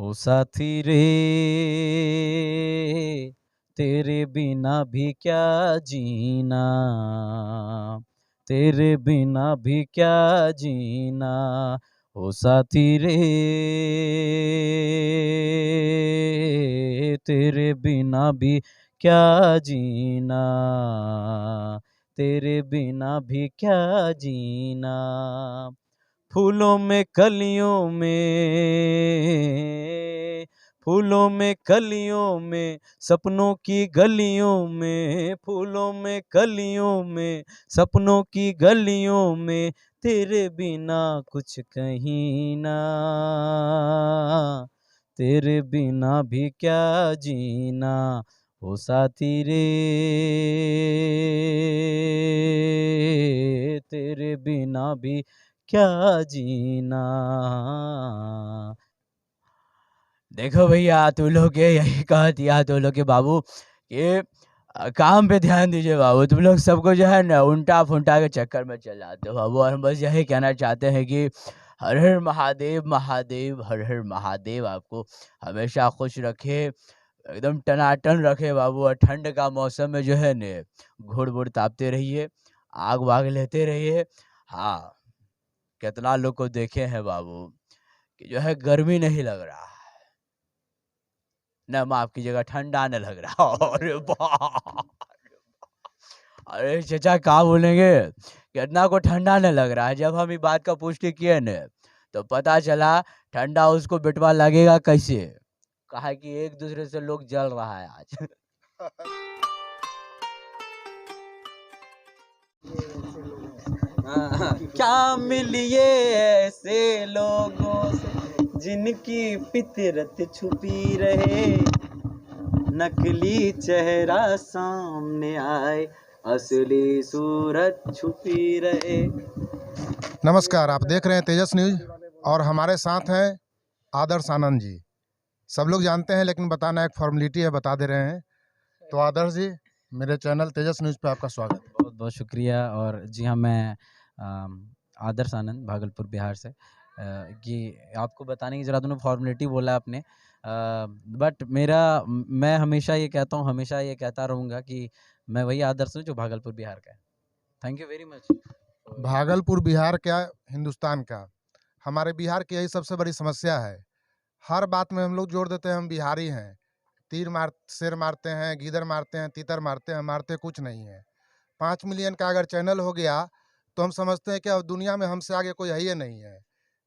ओ साथी रे, तेरे बिना भी क्या जीना, तेरे बिना भी क्या जीना। ओ साथी रे, तेरे बिना भी क्या जीना, तेरे बिना भी क्या जीना। फूलों में कलियों में, फूलों में कलियों में, सपनों की गलियों में, फूलों में कलियों में, सपनों की गलियों में, तेरे बिना कुछ कहीं ना, तेरे बिना भी क्या जीना। ओ साथी रे, तेरे बिना भी क्या जीना। देखो भैया, तू लोग के यही कह दिया तू लोग के बाबू कि काम पे ध्यान दीजिए बाबू। तुम लोग सबको जो है ना उल्टा-फुल्टा के चक्कर में चल जाते हो बाबू। और हम बस यही कहना चाहते हैं कि हर हर महादेव, महादेव, हर हर महादेव आपको हमेशा खुश रखे, एकदम टनाटन रखे बाबू। और ठंड का मौसम में जो है न घुड़-वुड़ तापते रहिए, आग-वाग लेते रहिए। हाँ, कितना लोग को देखे हैं बाबू कि जो है गर्मी नहीं लग रहा, ना माफ़ कीजिएगा ठंडा न लग रहा। अरे बाप! अरे चचा क्या बोलेंगे? कितना को ठंडा न लग रहा है। जब हम ये बात का पुष्टि किए न, तो पता चला ठंडा उसको बेटवा लगेगा कैसे? कहा कि एक-दूसरे से लोग जल रहा है आज। क्या मिलिए ऐसे लोगों से जिनकी फितरत छुपी रहे, नकली चेहरा सामने आए, असली सूरत छुपी रहे। नमस्कार, आप देख रहे हैं तेजस न्यूज़ और हमारे साथ हैं आदर्श आनंद जी। सब लोग जानते हैं लेकिन बताना एक फॉर्मेलिटी है, बता दे रहे हैं। तो आदर्श जी, मेरे चैनल तेजस न्यूज़ पे आपका स्वागत है। बहुत-बहुत शुक्रिया। और जी हाँ, मैं आदर्श आनंद भागलपुर बिहार से। कि आपको बताने की ज़रूरत नहीं, फॉर्मेलिटी बोला आपने। बट मैं हमेशा ये कहता हूँ, हमेशा ये कहता रहूँगा कि मैं वही आदर्श हूँ जो भागलपुर बिहार का है। Thank you very much. Bhagalpur Bihar क्या, हिंदुस्तान का, हमारे बिहार की यही सबसे बड़ी समस्या है। हर बात में हम लोग जोड़ देते हैं हम बिहारी हैं। शेर मारते हैं, गीदड़ मारते हैं, तीतर मारते हैं, मारते कुछ नहीं है। 5 मिलियन का अगर चैनल हो गया तो हम समझते हैं कि अब दुनिया में हमसे आगे कोई है ही नहीं है।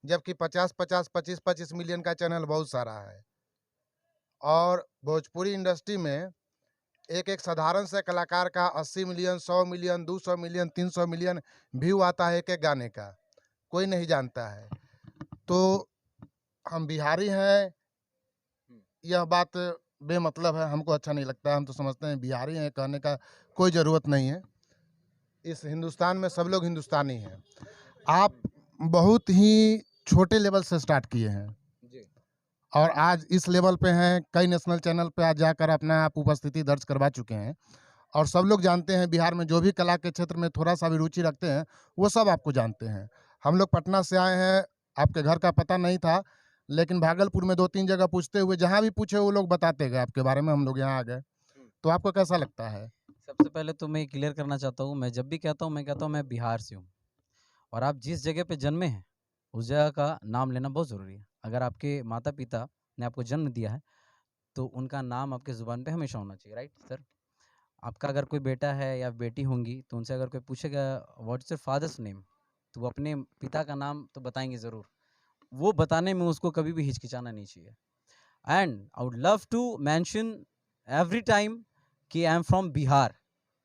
जबकि 50-50, 25-25 मिलियन का चैनल बहुत सारा है। और भोजपुरी इंडस्ट्री में एक-एक साधारण से कलाकार का 80 million, 100 million, 200 million, 300 million view आता है एक-एक गाने का। कोई नहीं जानता है। तो हम बिहारी हैं, यह बात बेमतलब है, हमको अच्छा नहीं लगता है। हम तो समझते हैं बिहारी हैं, कहने का कोई ज़रूरत नहीं है। इस हिंदुस्तान में सब लोग हिंदुस्तानी हैं। आप बहुत ही छोटे लेवल से स्टार्ट किए हैं जी। और आज इस लेवल पे हैं, कई नेशनल चैनल पे आज जाकर अपना आप उपस्थिति दर्ज करवा चुके हैं। और सब लोग जानते हैं बिहार में जो भी कला के क्षेत्र में थोड़ा सा भी रुचि रखते हैं, वो सब आपको जानते हैं। हम लोग पटना से आए हैं, आपके घर का पता नहीं था, लेकिन भागलपुर में 2-3 जगह पूछते हुए जहाँ भी पूछे वो लोग बताते गए आपके बारे में, हम लोग यहाँ आ गए। तो आपको कैसा लगता है? सबसे पहले तो मैं क्लियर करना चाहता हूँ, मैं जब भी कहता हूँ, मैं कहता हूँ मैं बिहार से हूँ। और आप जिस जगह पे जन्मे हैं, उस जगह का नाम लेना बहुत ज़रूरी है। अगर आपके माता-पिता ने आपको जन्म दिया है, तो उनका नाम आपके ज़ुबान पे हमेशा होना चाहिए, राइट सर? आपका अगर कोई बेटा है या बेटी होंगी, तो उनसे अगर कोई पूछेगा what is your father's name? तो वो अपने पिता का नाम तो बताएँगे ज़रूर। वो बताने में उसको कभी भी हिचकिचाना नहीं चाहिए। And I would love to mention every time कि I am from Bihar.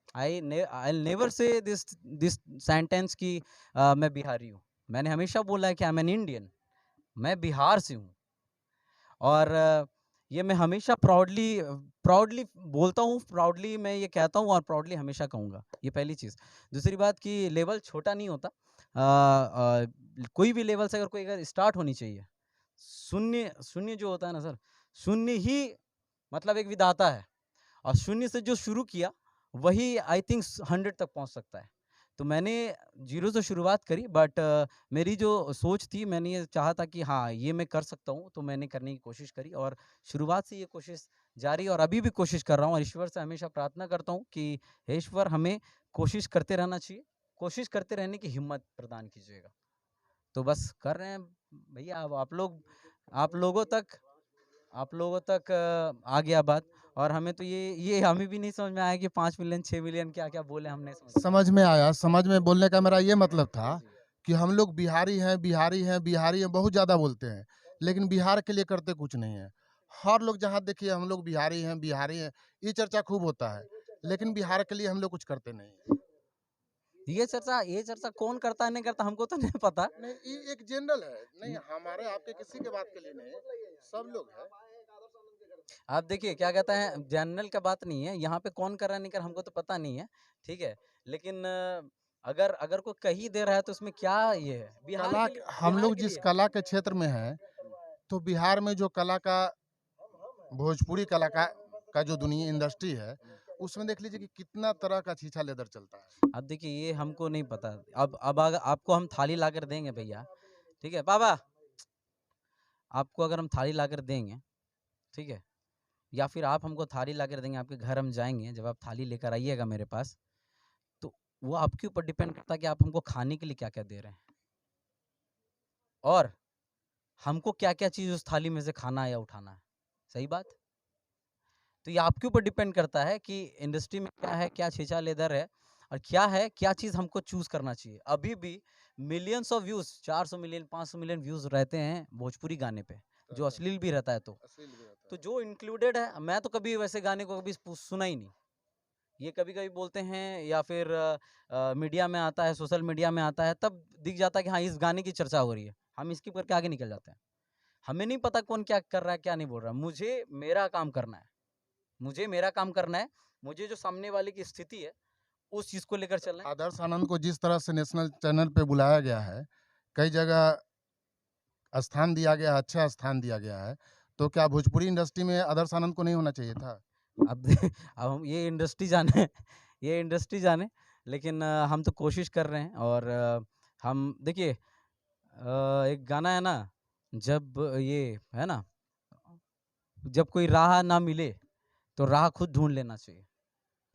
I'll never say this sentence कि मैं बिहारी हूँ। मैंने हमेशा बोला है कि आई एम एन इंडियन। मैं बिहार से हूँ। और ये मैं हमेशा प्राउडली बोलता हूँ, प्राउडली मैं ये कहता हूँ और प्राउडली हमेशा कहूँगा। ये पहली चीज़। दूसरी बात कि लेवल छोटा नहीं होता। कोई भी लेवल से अगर स्टार्ट होनी चाहिए। शून्य शून्य जो होता है ना सर, शून्य ही मतलब एक विधाता है। और शून्य से जो शुरू किया, वही आई थिंक 100 तक पहुँच सकता है। तो मैंने ज़ीरो से शुरुआत करी, बट मेरी जो सोच थी, मैंने ये चाहा था कि हाँ, ये मैं कर सकता हूँ, तो मैंने करने की कोशिश करी और शुरुआत से ये कोशिश जारी है और अभी भी कोशिश कर रहा हूँ और ईश्वर से हमेशा प्रार्थना करता हूँ कि हे ईश्वर, हमें कोशिश करते रहना चाहिए, कोशिश करते रहने की हिम्मत प्रदान कीजिएगा। तो बस कर रहे हैं भैया। अब आप लोगों तक आ गया बात और हमें तो ये हमें भी नहीं समझ में आया कि 5 मिलियन 6 मिलियन क्या-क्या बोले, हम नहीं समझ पाए। समझ में आया, समझ में बोलने का मेरा ये मतलब था जी। कि हम लोग बिहारी हैं, बिहारी हैं, बिहारी हैं, बहुत ज़्यादा बोलते हैं, लेकिन बिहार के लिए करते कुछ नहीं है। हर लोग जहाँ देखिए हम लोग बिहारी हैं, ये चर्चा खूब होता है, लेकिन बिहार के लिए हम लोग कुछ करते नहीं हैं। ये चर्चा कौन करता है नहीं करता हमको तो नहीं पता। नहीं, ये एक जनरल है, नहीं हमारे आपके किसी के बात के लिए नहीं, सब लोग हैं। आप देखिए क्या कहते हैं, जनरल का बात नहीं है, यहाँ पे कौन कर रहा है नहीं कर रहा हमको तो पता नहीं है, ठीक है? लेकिन अगर अगर कोई कह ही दे रहा है तो उसमें क्या ये है? कला हम बिहार लोग के जिस लिए है। कला के क्षेत्र में हैं, तो बिहार में जो कला का भोजपुरी कला का जो दुनिया इंडस्ट्री है, उसमें देख लीजिए कि कितना तरह का छीछा लेदर चलता है। अब देखिए ये हमको नहीं पता। अब अगर आपको हम थाली लाकर देंगे भैया, ठीक है? बाबा, आपको अगर हम थाली लाकर देंगे, ठीक है? या फिर आप हमको थाली लाकर देंगे, आपके घर हम जाएँगे, जब आप थाली लेकर आइएगा मेरे पास, तो वो आपके ऊपर डिपेंड करता है कि आप हमको खाने के लिए क्या-क्या दे रहे हैं और हमको क्या-क्या चीज़ उस थाली में से खाना है या उठाना है। सही बात? तो ये आपके ऊपर डिपेंड करता है कि इंडस्ट्री में क्या है, क्या छीछा लेदर है और क्या है, क्या चीज़ हमको चूज़ करना चाहिए। अभी भी millions of views, 400 million, 500 million views रहते हैं भोजपुरी गाने पे, जो रहता है, अश्लील भी रहता है तो। अश्लील भी रहता तो है। जो इंक्लूडेड है, मैं तो कभी वैसे गाने को कभी सुना ही नहीं। ये कभी-कभी बोलते हैं या फिर मीडिया में आता है, सोशल मीडिया में आता है, तब दिख जाता है कि हाँ, इस गाने की चर्चा हो रही है। हम स्किप करके आगे निकल जाते हैं। हमें नहीं पता कौन क्या कर रहा है, क्या नहीं बोल रहा है। मुझे मेरा काम करना है। मुझे मेरा काम करना है। मुझे जो सामने वाले की स्थिति है, उस चीज़ को लेकर चलना है। आदर्श आनंद को जिस तरह से नेशनल चैनल पे बुलाया गया है, कई जगह स्थान दिया गया है, अच्छा स्थान दिया गया है, तो क्या भोजपुरी इंडस्ट्री में आदर्श आनंद को नहीं होना चाहिए था? अब अब हम ये इंडस्ट्री जाने ये इंडस्ट्री जाने, लेकिन हम तो कोशिश कर रहे हैं और हम देखिए एक गाना है ना, जब ये है ना, जब कोई राह ना मिले, तो राह खुद ढूँढ लेना चाहिए,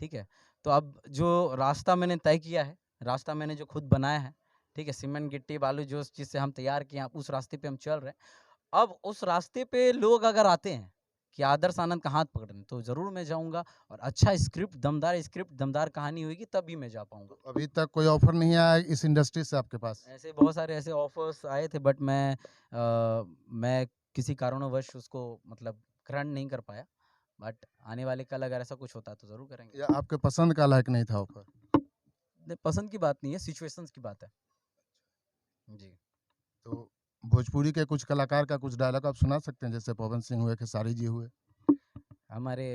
ठीक है? तो अब जो रास्ता मैंने तय किया है, रास्ता मैंने जो खुद बनाया है, ठीक है? सीमेंट, गिट्टी, बालू जो चीज़ से हम तैयार किए हैं, उस रास्ते पे हम चल रहे हैं। अब उस रास्ते पे लोग अगर आते हैं कि आदर्श आनंद का हाथ पकड़ने, तो ज़रूर मैं जाऊँगा और अच्छा स्क्रिप्ट, दमदार कहानी होएगी तभी मैं जा पाऊँगा। तो अभी तक कोई ऑफर नहीं आया इस इंडस्ट्री से आपके पास? ऐसे बहुत सारे ऐसे ऑफ़र्स आए थे, बट मैं किसी कारणवश उसको मतलब ग्रहण नहीं कर पाया। बट आने वाले कल अगर ऐसा कुछ होता तो ज़रूर करेंगे। या आपके पसंद का लायक नहीं था ऑफर? नहीं, पसंद की बात नहीं है, सिचुएशंस की बात है। जी। तो भोजपुरी के कुछ कलाकार का कुछ डायलॉग आप सुना सकते हैं, जैसे पवन सिंह हुए, खेसारी जी हुए? हमारे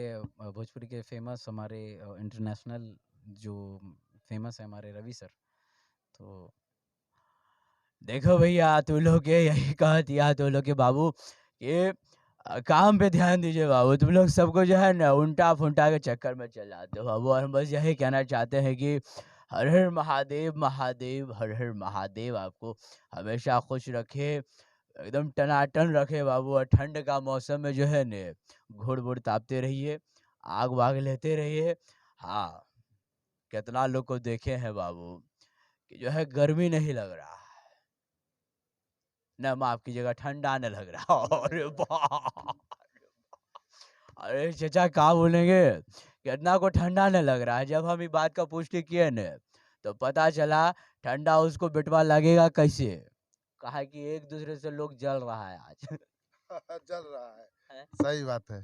भोजपुरी के फ़ेमस हमारे इंटरनेशनल जो फ़ेमस है हमारे रवि सर, तो देखो भैया तुम लोग के यही कहा दिया तुम लोग के बाबू, ये काम पे ध्यान दीजिए बाबू। तुम लोग सबको जो है ना उल्टा-फुल्टा के चक्कर में चल जाते हो बाबू और हम बस यही कहना चाहते हैं कि हर हर महादेव, महादेव, हर हर महादेव आपको हमेशा खुश रखे, एकदम टनाटन रखे बाबू और ठंड का मौसम में जो है ना घुड़-वुड़ तापते रहिए, आग-वाग लेते रहिए। हाँ, कितना लोग को देखे हैं बाबू कि जो है गर्मी नहीं लग रहा। ना माफ़ कीजिएगा ठंडा नहीं लग रहा। अरे वाह! अरे चचा क्या बोलेंगे? कितना को ठंडा नहीं लग रहा है। जब हम ये बात का पुष्टि किए न, तो पता चला ठंडा उसको बेटवा लगेगा कैसे? कहा कि एक-दूसरे से लोग जल रहा है आज। चल रहा है। हैं? सही बात है।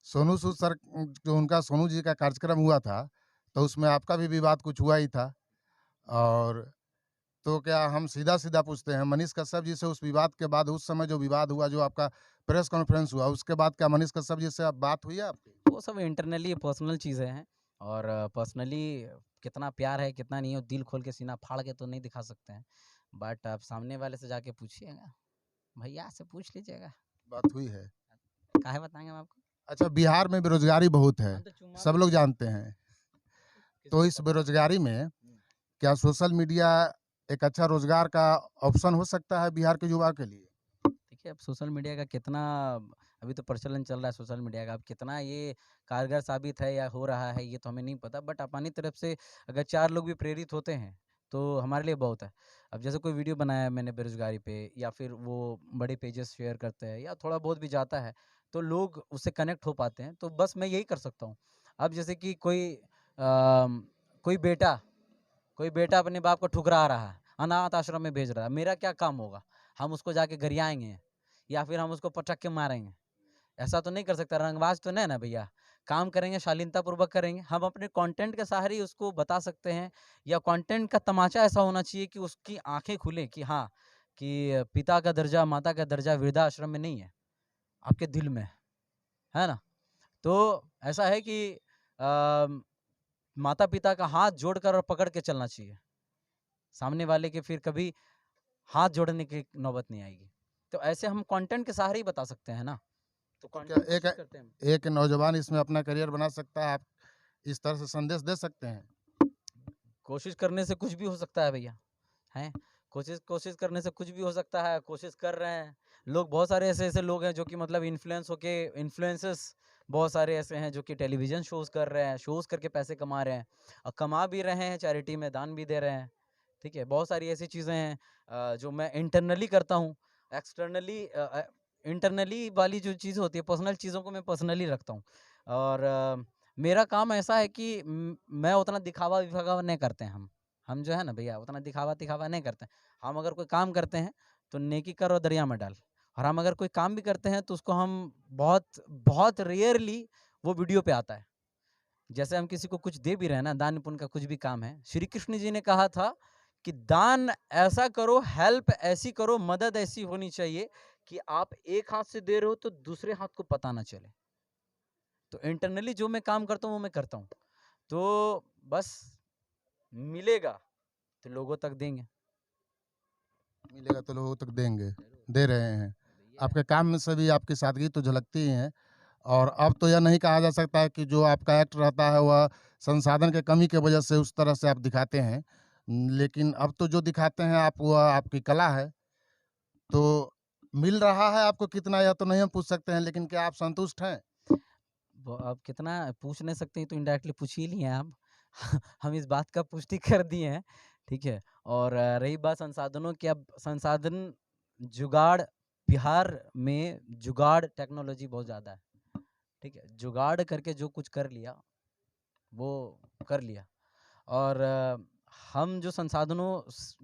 सोनू सूद सर जो उनका सोनू जी का कार्यक्रम हुआ था, तो उसमें आपका भी विवाद कुछ हुआ ही था। और तो क्या हम सीधा-सीधा पूछते हैं, मनीष कश्यप जी से उस विवाद के बाद, उस समय जो विवाद हुआ, जो आपका प्रेस कॉन्फ्रेंस हुआ, उसके बाद क्या मनीष कश्यप जी से बात हुई है आपकी? वो सब इंटरनली पर्सनल चीज़ें हैं और पर्सनली कितना प्यार है, कितना नहीं है, दिल खोल के सीना फाड़ के तो नहीं दिखा सकते हैं। बट आप सामने वाले से जाके पूछिएगा, भैया से पूछ लीजिएगा। बात हुई है। काहे बताएँगे हम आपको? अच्छा, बिहार में बेरोज़गारी बहुत है, हम तो चुम्मा सब भी लोग नहीं जानते हैं। तो किसको इस पता? बेरोज़गारी में हुँ। क्या सोशल मीडिया एक अच्छा रोज़गार का ऑप्शन हो सकता है बिहार के युवा के लिए? देखिए, अब सोशल मीडिया का कितना अभी तो प्रचलन चल रहा है सोशल मीडिया का, अब कितना ये कारगर साबित है या हो रहा है, ये तो हमें नहीं पता। बट अपनी तरफ से अगर 4 लोग भी प्रेरित होते हैं, तो हमारे लिए बहुत है। अब जैसे कोई वीडियो बनाया मैंने बेरोज़गारी पे या फिर वो बड़े पेजेज़ शेयर करते हैं या थोड़ा बहुत भी जाता है, तो लोग उससे कनेक्ट हो पाते हैं, तो बस मैं यही कर सकता हूँ। अब जैसे कि कोई बेटा कोई बेटा अपने बाप को ठुकरा रहा है, अनाथ आश्रम में भेज रहा है, मेरा क्या काम होगा? हम उसको जाके गरियाएँगे या फिर हम उसको पटक के मारेंगे? ऐसा तो नहीं कर सकता, रंगबाज तो नहीं ना भैया। काम करेंगे, शालीनतापूर्वक करेंगे। हम अपने कंटेंट के सहारे ही उसको बता सकते हैं या कंटेंट का तमाचा ऐसा होना चाहिए कि उसकी आँखें खुलें कि हाँ, कि पिता का दर्जा, माता का दर्जा वृद्धाश्रम में नहीं है, आपके दिल में है ना? तो ऐसा है कि अ, माता-पिता का हाथ जोड़कर और पकड़ के चलना चाहिए। सामने वाले के फिर कभी हाथ जोड़ने की नौबत नहीं आएगी। तो ऐसे हम कंटेंट के सहारे ही बता सकते हैं ना, तो तो क्या कंटेंट एक कोशिश करते हैं हम। एक नौजवान इसमें अपना करियर बना सकता है, आप इस तरह से संदेश दे सकते हैं? कोशिश करने से कुछ भी हो सकता है भैया, हैं? कोशिश कोशिश करने से कुछ भी हो सकता है, कोशिश कर रहे हैं। लोग बहुत सारे ऐसे-ऐसे लोग हैं जो कि मतलब इन्फ्लुएंस होके इन्फ्लुएंसर्स बहुत सारे ऐसे हैं जो कि टेलीविज़न शोज़ कर रहे हैं, शोज़ करके पैसे कमा रहे हैं और कमा भी रहे हैं, चैरिटी में दान भी दे रहे हैं, ठीक है? बहुत सारी ऐसी चीज़ें हैं जो मैं इंटरनली करता हूँ, एक्सटर्नली इंटरनली वाली जो चीज़ होती है, पर्सनल चीज़ों को मैं पर्सनली रखता हूँ और मेरा काम ऐसा है कि मैं उतना दिखावा-विखावा नहीं करते हैं हम। हम जो है ना भैया उतना दिखावा-तिखावा नहीं करते हैं। हम अगर कोई काम करते हैं तो नेकी कर और दरिया में डाल और हम अगर कोई काम भी करते हैं तो उसको हम बहुत बहुत रेयरली वो वीडियो पे आता है। जैसे हम किसी को कुछ दे भी रहे हैं ना, दान पुण्य का कुछ भी काम है, श्री कृष्ण जी ने कहा था कि दान ऐसा करो, हेल्प ऐसी करो, मदद ऐसी होनी चाहिए कि आप एक हाथ से दे रहे हो तो दूसरे हाथ को पता ना चले। तो इंटरनली जो मैं काम करता हूँ वो मैं करता हूँ। तो बस मिलेगा तो लोगों तक देंगे। मिलेगा तो लोगों तक देंगे, ज़रूर। दे रहे हैं। भैया आपके काम में से भी आपकी सादगी तो झलकती ही है। और अब तो यह नहीं कहा जा सकता है कि जो आपका एक्ट रहता है वह संसाधन की कमी की वजह से उस तरह से आप दिखाते हैं। लेकिन अब तो जो दिखाते हैं आप वह आपकी कला है। तो मिल रहा है आपको कितना यह तो नहीं हम पूछ सकते हैं, लेकिन क्या आप संतुष्ट हैं? वो आप कितना पूछ नहीं सकते हैं तो इनडायरेक्टली पूछ ही लिए हैं आप। हम इस बात का पुष्टि कर दिए हैं, ठीक है? और रही बात संसाधनों की, अब संसाधन जुगाड़ बिहार में जुगाड़ टेक्नोलॉजी बहुत ज़्यादा है, ठीक है? जुगाड़ करके जो कुछ कर लिया, वो कर लिया और हम जो संसाधनों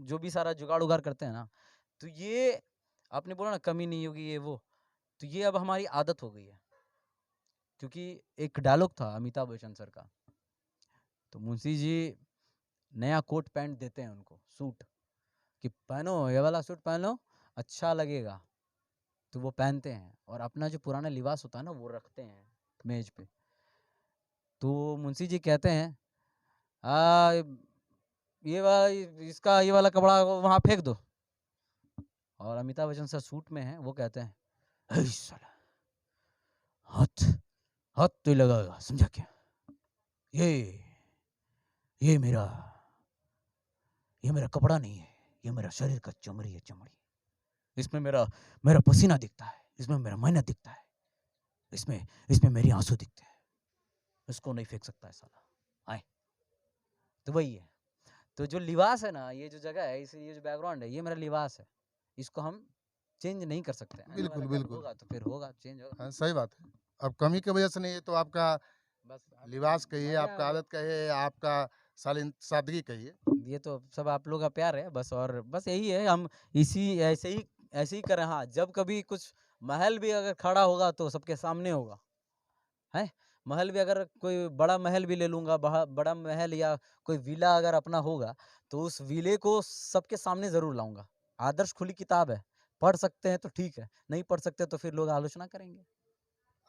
जो भी सारा जुगाड़-उगाड़ करते हैं ना, तो ये आपने बोला ना कमी नहीं होगी ये वो, तो ये अब हमारी आदत हो गई है। क्योंकि एक डायलॉग था अमिताभ बच्चन सर का, तो मुंशी जी नया कोट पैंट देते हैं उनको, सूट, कि पहनो ये वाला सूट पहन लो, अच्छा लगेगा, तो वो पहनते हैं और अपना जो पुराना लिबास होता है ना वो रखते हैं मेज पे। तो मुंशी जी कहते हैं आ, ये वाला इसका ये वाला कपड़ा वहाँ फेंक दो, और अमिताभ बच्चन सर सूट में हैं, वो कहते हैं "ऐ साला हाथ हाथ तो लगाएगा समझा क्या, ये ये मेरा ये मेरा कपड़ा नहीं है, ये मेरा शरीर का चमड़ी है, चमड़ी। इसमें मेरा मेरा पसीना दिखता है, इसमें मेरा मेहनत दिखता है, इसमें इसमें मेरी आंसू दिखते हैं, इसको नहीं फेंक सकता है साला। आए तो वही है। तो जो लिबास है ना, ये जो जगह है, इस ये जो बैकग्राउंड है, ये मेरा लिबास है। इसको हम चेंज नहीं कर सकते। आने वाला बिल्कुल, कल बिल्कुल। होगा तो फिर होगा, चेंज होगा। हाँ, सही बात है। अब कमी की वजह से नहीं, ये तो आपका बस आप लिबास कहिए, मज़ा आ आपका गया। आदत कहिए, आपका सादगी कहिए। ये तो सब आप लोग का प्यार है बस, और बस यही है, हम इसी ऐसे ही करें। हाँ, जब कभी कुछ महल भी अगर खड़ा होगा तो सबके सामने होगा, हैं? महल भी अगर कोई बड़ा महल भी ले लूँगा, बड़ा महल या कोई विला अगर अपना होगा, तो उस विले को सबके सामने ज़रूर लाऊँगा। आदर्श खुली किताब है, पढ़ सकते हैं तो ठीक है, नहीं पढ़ सकते तो फिर लोग आलोचना करेंगे।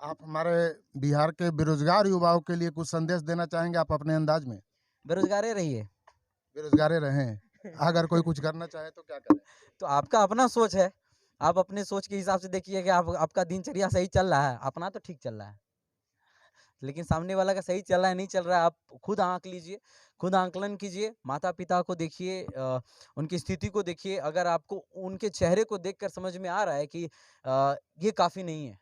आप हमारे बिहार के बेरोज़गार युवाओं के लिए कुछ संदेश देना चाहेंगे आप अपने अंदाज में? बेरोज़गार ही रहिए। बेरोज़गारे रहें, अगर कोई कुछ करना चाहे तो क्या करें? तो आपका अपना सोच है, आप अपने सोच के हिसाब से देखिए कि आप आपका दिनचर्या सही चल रहा है, अपना तो ठीक चल रहा है। लेकिन सामने वाला का सही चल रहा है, नहीं चल रहा है, आप खुद आँक लीजिए, खुद आंकलन कीजिए, माता-पिता को देखिए, उनकी स्थिति को देखिए, अगर आपको उनके चेहरे को देखकर समझ में आ रहा है कि ये काफ़ी नहीं है।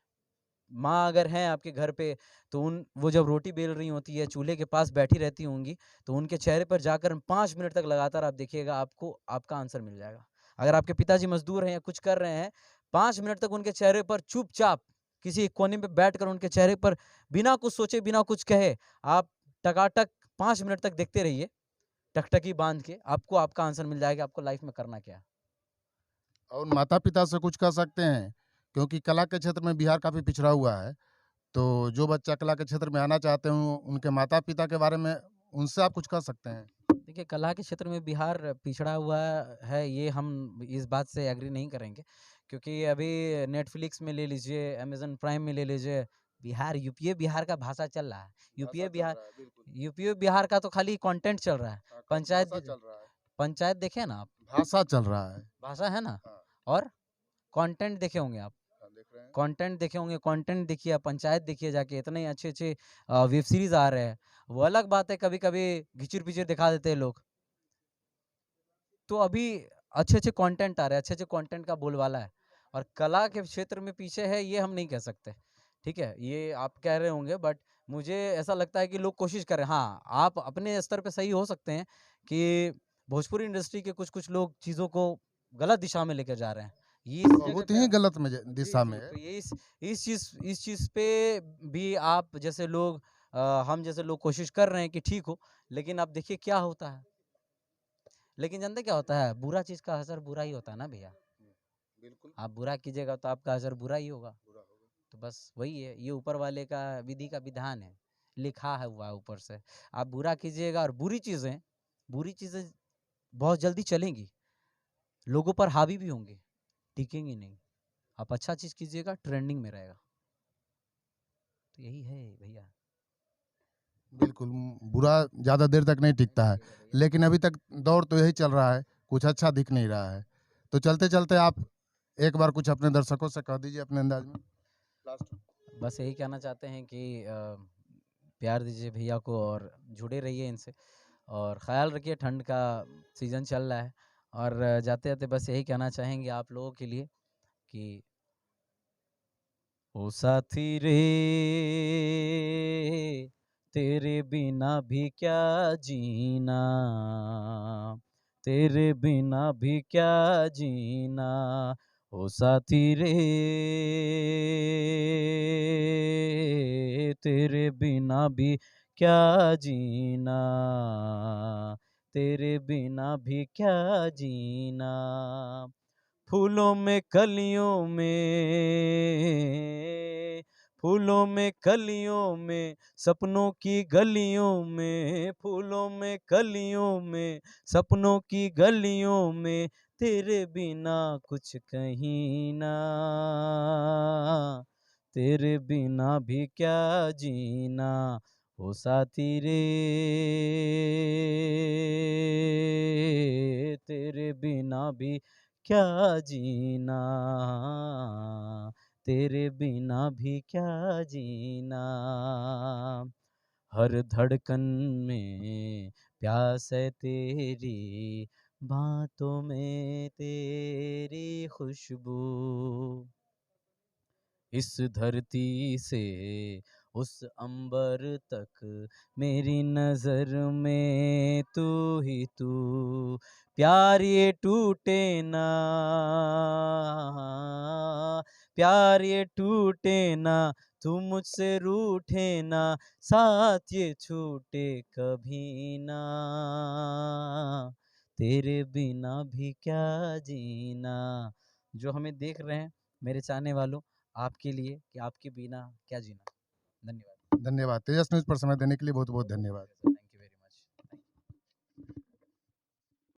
माँ अगर हैं आपके घर पे, तो वो जब रोटी बेल रही होती है, चूल्हे के पास बैठी रहती होंगी, तो उनके चेहरे पर जाकर 5 मिनट तक लगातार आप देखिएगा, आपको आपका आंसर मिल जाएगा। अगर आपके पिताजी मज़दूर हैं या कुछ कर रहे हैं, 5 मिनट तक उनके चेहरे पर चुपचाप किसी एक कोने में बैठकर उनके चेहरे पर बिना कुछ सोचे, बिना कुछ कहे, आप टकाटक 5 मिनट तक देखते रहिए, टकटकी बाँध के, आपको आपका आंसर मिल जाएगा, आपको लाइफ़ में करना क्या है। और माता-पिता से कुछ कह सकते हैं? क्योंकि कला के क्षेत्र में बिहार काफ़ी पिछड़ा हुआ है, तो जो बच्चा कला के क्षेत्र में आना चाहते हों, उनके माता-पिता के बारे में उनसे आप कुछ कह सकते हैं? देखिए, कला के क्षेत्र में बिहार पिछड़ा हुआ है, ये हम इस बात से एग्री नहीं करेंगे, क्योंकि अभी नेटफ्लिक्स में ले लीजिए, अमेज़न प्राइम में ले लीजिए, बिहार यूपीए बिहार का भाषा चल रहा है। भाषा यूपीए चल बिहार रहा है, बिल्कुल। यूपीए बिहार का तो खाली कंटेंट चल रहा है। हाँ, क भाषा पंचायत चल रहा है। पंचायत देखे हैं ना आप? भाषा चल रहा है। भाषा है ना? हाँ, और कंटेंट देखे होंगे आप। हाँ, देख रहे हैं। कंटेंट देखे होंगे, कंटेंट देखिए आप, पंचायत देखिए जाके, इतने अच्छे-अच्छे वेब सीरीज़ आ रहे हैं। वो अलग बात है, कभी-कभी घिचर-पिचर दिखा देते हैं लोग। तो अभी अच्छे-अच्छे कंटेंट आ रहे हैं, अच्छे-अच्छे कंटेंट का बोलबाला है, और कला के क्षेत्र में पीछे है, ये हम नहीं कह सकते, ठीक है? ये आप कह रहे होंगे, बट मुझे ऐसा लगता है कि लोग कोशिश कर रहे हैं। हाँ, आप अपने स्तर पे सही हो सकते हैं कि भोजपुरी इंडस्ट्री के कुछ-कुछ लोग चीज़ों को गलत दिशा में लेके जा रहे हैं। ये इस जगह बहुत पे ही गलत में ज जी, दिशा में जी, है। तो ये इस चीज़ पे भी आप जैसे लोग, हम जैसे लोग कोशिश कर रहे हैं कि ठीक हो, लेकिन अब देखिए क्या होता है। लेकिन जानते क्या होता है? बुरा चीज़ का असर बुरा ही होता है ना भैया। बिल्कुल, आप बुरा कीजिएगा तो आपका असर बुरा ही होगा। बुरा होगा। तो बस वही है, ये ऊपर वाले का विधि का विधान है, लिखा है हुआ है ऊपर से। आप बुरा कीजिएगा, और बुरी चीज़ें बहुत जल्दी चलेंगी, लोगों पर हावी भी होंगी, टिकेंगी नहीं। आप अच्छा चीज़ कीजिएगा, ट्रेंडिंग में रहेगा। तो यही है भैया। बिल्कुल, बुरा ज़्यादा देर तक नहीं टिकता है, टिकेगा भैया। लेकिन अभी तक दौर तो यही चल रहा है, कुछ अच्छा दिख नहीं रहा है। तो चलते-चलते आप एक बार कुछ अपने दर्शकों से कह दीजिए अपने अंदाज़ में। लास्ट बस यही कहना चाहते हैं कि प्यार दीजिए भैया को, और जुड़े रहिए इनसे, और ख़्याल रखिए, ठंड का सीज़न चल रहा है, और जाते-जाते बस यही कहना चाहेंगे आप लोगों के लिए कि ओ साथी रे, तेरे बिना भी क्या जीना, तेरे बिना भी क्या जीना, ओ साथी रे, तेरे बिना भी क्या जीना, तेरे बिना भी क्या जीना। फूलों में कलियों में, फूलों में कलियों में, सपनों की गलियों में, फूलों में कलियों में, सपनों की गलियों में, तेरे बिना कुछ कहीं ना, तेरे बिना भी क्या जीना, ओ साथी रे, तेरे बिना भी क्या जीना, तेरे बिना भी क्या जीना, हर धड़कन में प्यास है तेरी, बातों में तेरी खुशबू, इस धरती से उस अंबर तक, मेरी नजर में तू ही तू, प्यार ये टूटे ना, प्यार ये टूटे ना, तू मुझसे रूठे ना, साथ ये छूटे कभी ना, तेरे बिना भी क्या जीना। जो हमें देख रहे हैं, मेरे चाहने वालों, आपके लिए कि आपके बिना क्या जीना। धन्यवाद। धन्यवाद। तेजस न्यूज़ पर समय देने के लिए बहुत-बहुत धन्यवाद।